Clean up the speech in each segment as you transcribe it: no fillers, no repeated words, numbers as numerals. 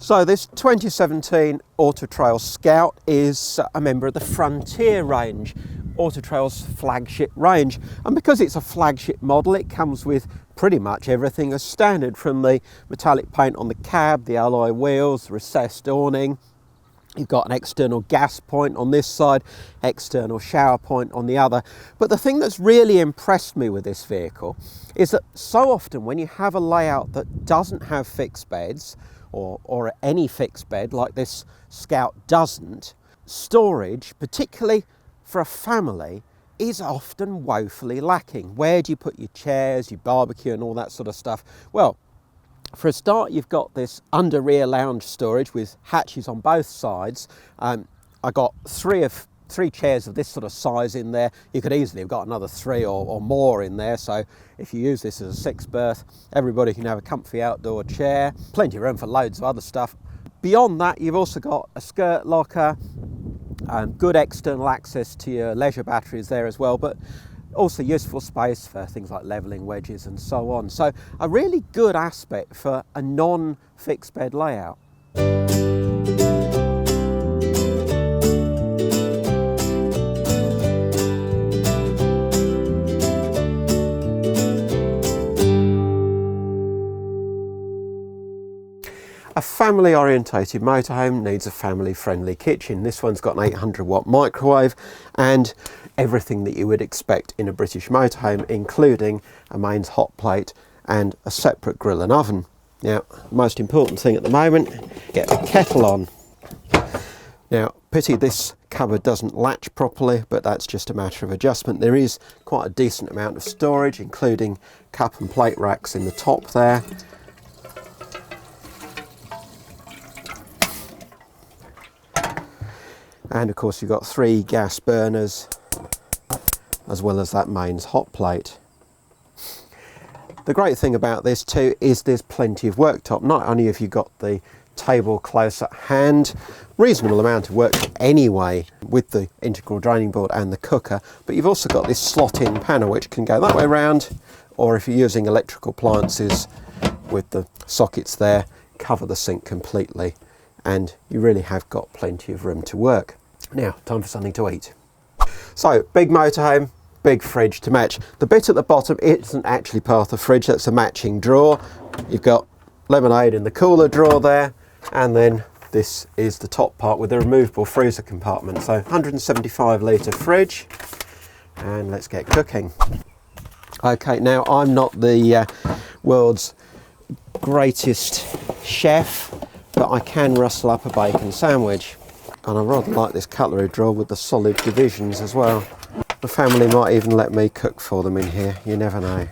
So this 2017 Auto Trail Scout is a member of the Frontier range, Auto Trail's flagship range. And because it's a flagship model, it comes with pretty much everything as standard, from the metallic paint on the cab, the alloy wheels, the recessed awning. You've got an external gas point on this side, external shower point on the other. But the thing that's really impressed me with this vehicle is that so often when you have a layout that doesn't have fixed beds, or any fixed bed like this Scout doesn't, storage, particularly for a family, is often woefully lacking. Where do you put your chairs, your barbecue and all that sort of stuff? Well, for a start, you've got this under rear lounge storage with hatches on both sides. I got three chairs of this sort of size in there. You could easily have got another three or more in there. So if you use this as a 6-berth, everybody can have a comfy outdoor chair. Plenty of room for loads of other stuff. Beyond that, you've also got a skirt locker, good external access to your leisure batteries there as well, but also useful space for things like levelling wedges and so on. So a really good aspect for a non-fixed bed layout. A family orientated motorhome needs a family friendly kitchen. This one's got an 800-watt microwave and everything that you would expect in a British motorhome, including a mains hot plate and a separate grill and oven. Now, the most important thing at the moment, get the kettle on. Now, pity this cupboard doesn't latch properly, but that's just a matter of adjustment. There is quite a decent amount of storage, including cup and plate racks in the top there. And of course you've got 3 gas burners, as well as that mains hot plate. The great thing about this too is there's plenty of worktop. Not only have you got the table close at hand, reasonable amount of work anyway with the integral draining board and the cooker, but you've also got this slot-in panel which can go that way around, or if you're using electrical appliances with the sockets there, cover the sink completely, and you really have got plenty of room to work. Now, time for something to eat. So, big motorhome, big fridge to match. The bit at the bottom isn't actually part of the fridge, that's a matching drawer. You've got lemonade in the cooler drawer there, and then this is the top part with the removable freezer compartment. So 175 litre fridge, and let's get cooking. Okay, now I'm not the world's greatest chef, but I can rustle up a bacon sandwich. And I rather like this cutlery drawer with the solid divisions as well. The family might even let me cook for them in here, you never know.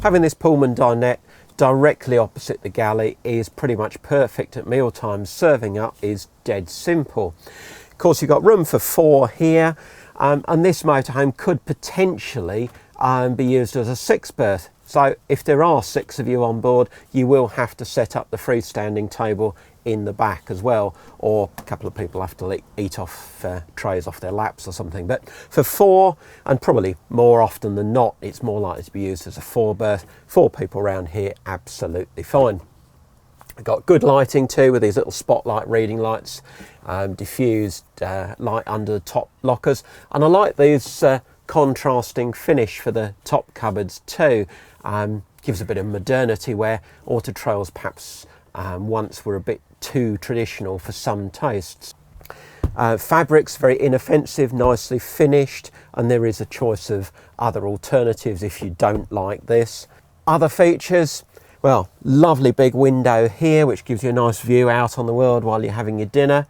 Having this Pullman dinette directly opposite the galley is pretty much perfect at meal times. Serving up is dead simple. Of course, you've got room for 4 here, and this motorhome could potentially be used as a 6-berth. So if there are 6 of you on board, you will have to set up the freestanding table in the back as well, or a couple of people have to eat off trays off their laps or something. But for 4, and probably more often than not, it's more likely to be used as a 4-berth. 4 people around here, absolutely fine. I've got good lighting too, with these little spotlight reading lights, diffused light under the top lockers, and I like these contrasting finish for the top cupboards too. Gives a bit of modernity where Auto Trails perhaps once were a bit too traditional for some tastes. Fabrics very inoffensive, nicely finished, and there is a choice of other alternatives if you don't like this. Other features, well, lovely big window here which gives you a nice view out on the world while you're having your dinner.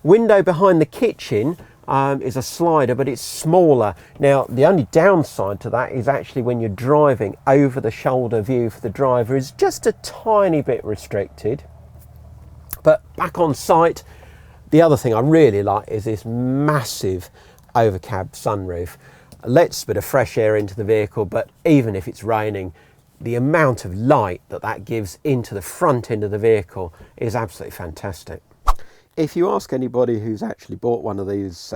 Window behind the kitchen is a slider, but it's smaller. Now, the only downside to that is actually when you're driving, over the shoulder view for the driver is just a tiny bit restricted. But back on site, The other thing I really like is this massive overcab sunroof. Lets a bit of fresh air into the vehicle, but even if it's raining, the amount of light that that gives into the front end of the vehicle is absolutely fantastic. If you ask anybody who's actually bought one of these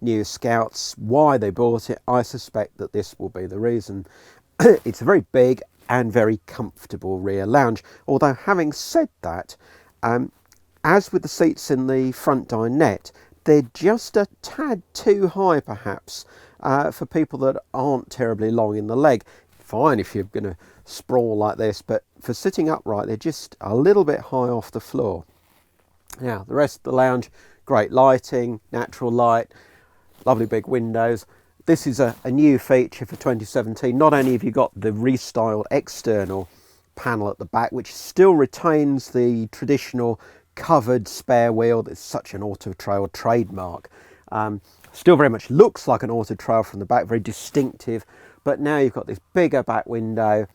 new Scouts why they bought it, I suspect that this will be the reason. It's a very big and very comfortable rear lounge. Although having said that, as with the seats in the front dinette, they're just a tad too high perhaps for people that aren't terribly long in the leg. Fine if you're going to sprawl like this, but for sitting upright they're just a little bit high off the floor. Now the rest of the lounge, great lighting, natural light, lovely big windows. This is a new feature for 2017. Not only have you got the restyled external panel at the back, which still retains the traditional covered spare wheel that's such an Auto Trail trademark. Still very much looks like an Auto Trail from the back, very distinctive, but now you've got this bigger back window,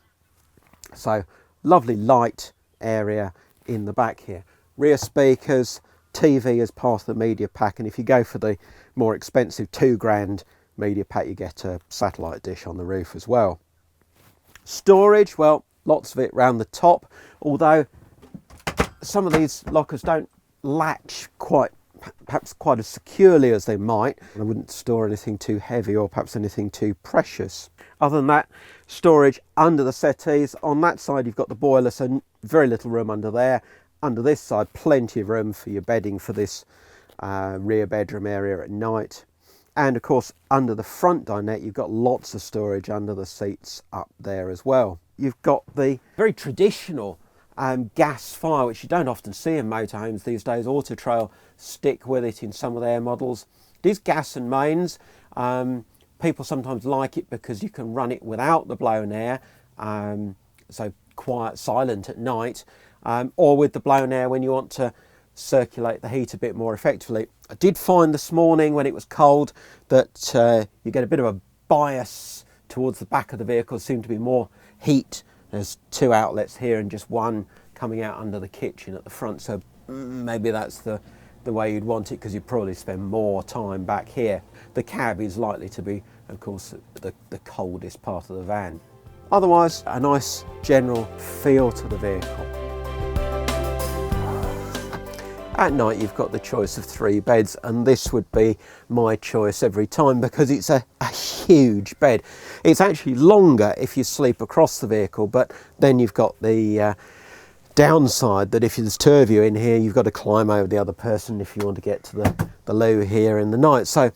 so lovely light area in the back here. Rear speakers, TV as part of the media pack, and if you go for the more expensive £2,000 media pack, you get a satellite dish on the roof as well. Storage, well, lots of it around the top, although some of these lockers don't latch perhaps quite as securely as they might. I wouldn't store anything too heavy or perhaps anything too precious. Other than that, storage under the settees. On that side you've got the boiler, so very little room under there. Under this side, plenty of room for your bedding for this rear bedroom area at night. And of course, under the front dinette, you've got lots of storage under the seats up there as well. You've got the very traditional gas fire, which you don't often see in motorhomes these days. Auto Trail stick with it in some of their models. It is gas and mains. People sometimes like it because you can run it without the blown air, so quiet, silent at night. Or with the blown air when you want to circulate the heat a bit more effectively. I did find this morning when it was cold that you get a bit of a bias towards the back of the vehicle. There seemed to be more heat. There's 2 outlets here and just one coming out under the kitchen at the front, so maybe that's the way you'd want it, because you'd probably spend more time back here. The cab is likely to be, of course, the coldest part of the van. Otherwise, a nice general feel to the vehicle. At night you've got the choice of 3 beds, and this would be my choice every time because it's a huge bed. It's actually longer if you sleep across the vehicle, but then you've got the downside that if there's 2 of you in here, you've got to climb over the other person if you want to get to the loo here in the night. So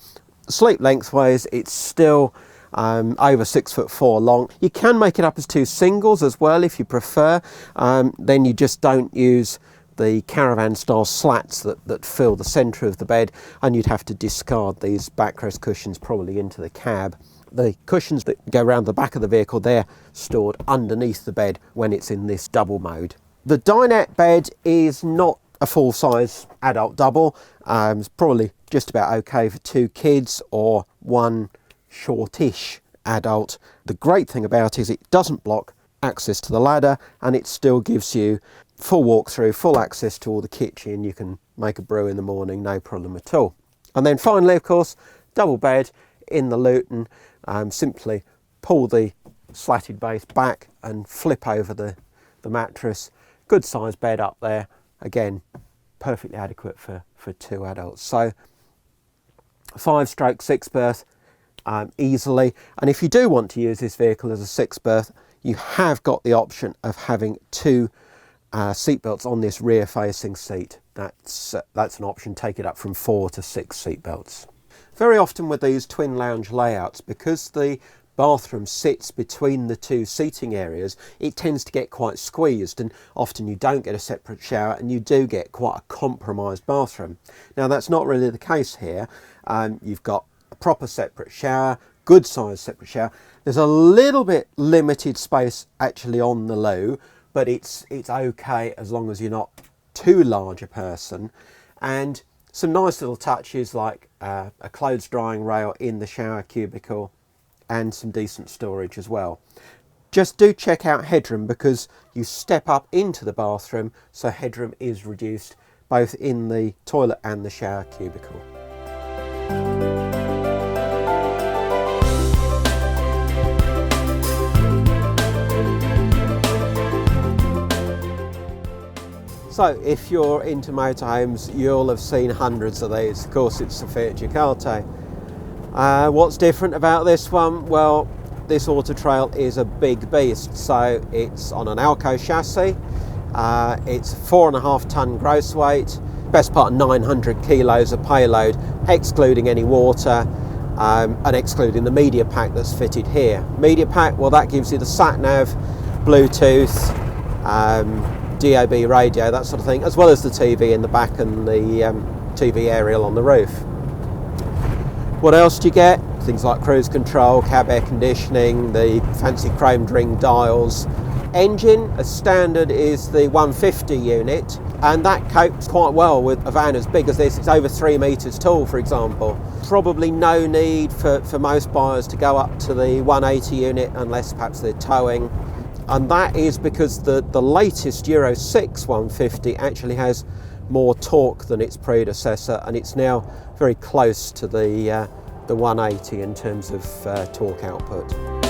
sleep lengthways, it's still over 6'4" long. You can make it up as 2 singles as well if you prefer. Then you just don't use the caravan style slats that fill the centre of the bed, and you'd have to discard these backrest cushions probably into the cab. The cushions that go around the back of the vehicle, they're stored underneath the bed when it's in this double mode. The dinette bed is not a full-size adult double. It's probably just about okay for 2 kids or 1 shortish adult. The great thing about it is it doesn't block access to the ladder, and it still gives you full walk-through, full access to all the kitchen. You can make a brew in the morning, no problem at all. And then finally, of course, double bed in the Luton. Simply pull the slatted base back and flip over the mattress. Good sized bed up there. Again, perfectly adequate for 2 adults. So 5/6 berth easily. And if you do want to use this vehicle as a 6 berth, you have got the option of having 2 seat belts on this rear facing seat. That's an option. Take it up from 4 to 6 seat belts. Very often with these twin lounge layouts, because the bathroom sits between the 2 seating areas, it tends to get quite squeezed, and often you don't get a separate shower and you do get quite a compromised bathroom. Now that's not really the case here. You've got a proper separate shower, good sized separate shower. There's a little bit limited space actually on the loo, but it's okay as long as you're not too large a person. And some nice little touches like a clothes drying rail in the shower cubicle and some decent storage as well. Just do check out headroom, because you step up into the bathroom, so headroom is reduced both in the toilet and the shower cubicle. So if you're into motorhomes, you'll have seen hundreds of these. Of course, it's a Fiat Ducato. What's different about this one? Well, this Auto Trail is a big beast. So it's on an Alco chassis. It's 4.5 ton gross weight, best part 900 kilos of payload, excluding any water and excluding the media pack that's fitted here. Media pack, well, that gives you the sat nav, Bluetooth, DAB radio, that sort of thing, as well as the TV in the back and the TV aerial on the roof. What else do you get? Things like cruise control, cab air conditioning, the fancy chromed ring dials. Engine, as standard, is the 150 unit, and that copes quite well with a van as big as this. It's over 3 metres tall, for example. Probably no need for most buyers to go up to the 180 unit unless perhaps they're towing. And that is because the latest Euro 6 150 actually has more torque than its predecessor, and it's now very close to the 180 in terms of torque output.